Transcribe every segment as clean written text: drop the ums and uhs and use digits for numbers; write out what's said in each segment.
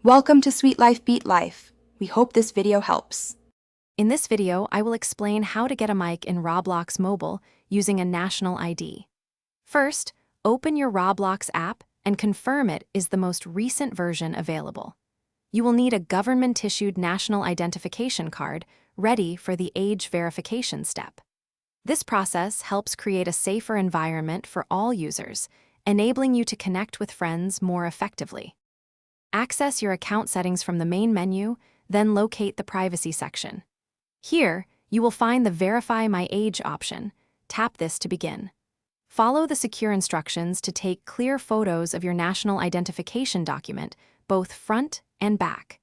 Welcome to Sweet Life Beat Life. We hope this video helps. In this video, I will explain how to get a mic in Roblox Mobile using a national ID. First, open your Roblox app and confirm it is the most recent version available. You will need a government-issued national identification card ready for the age verification step. This process helps create a safer environment for all users, enabling you to connect with friends more effectively. Access your account settings from the main menu, then locate the privacy section. Here, you will find the Verify My Age option. Tap this to begin. Follow the secure instructions to take clear photos of your national identification document, both front and back.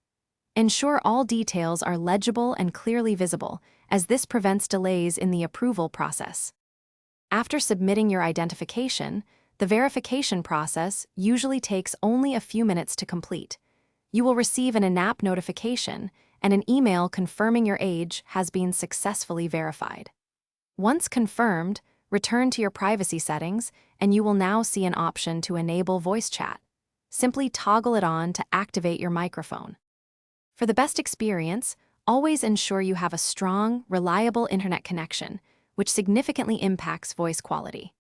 Ensure all details are legible and clearly visible, as this prevents delays in the approval process. After submitting your identification, the verification process usually takes only a few minutes to complete. You will receive an in-app notification and an email confirming your age has been successfully verified. Once confirmed, return to your privacy settings and you will now see an option to enable voice chat. Simply toggle it on to activate your microphone. For the best experience, always ensure you have a strong, reliable internet connection, which significantly impacts voice quality.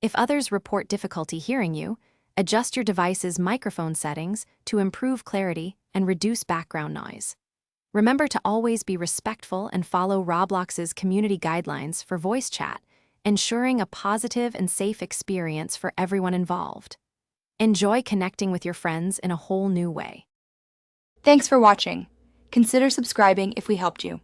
If others report difficulty hearing you, adjust your device's microphone settings to improve clarity and reduce background noise. Remember to always be respectful and follow Roblox's community guidelines for voice chat, ensuring a positive and safe experience for everyone involved. Enjoy connecting with your friends in a whole new way. Thanks for watching. Consider subscribing if we helped you.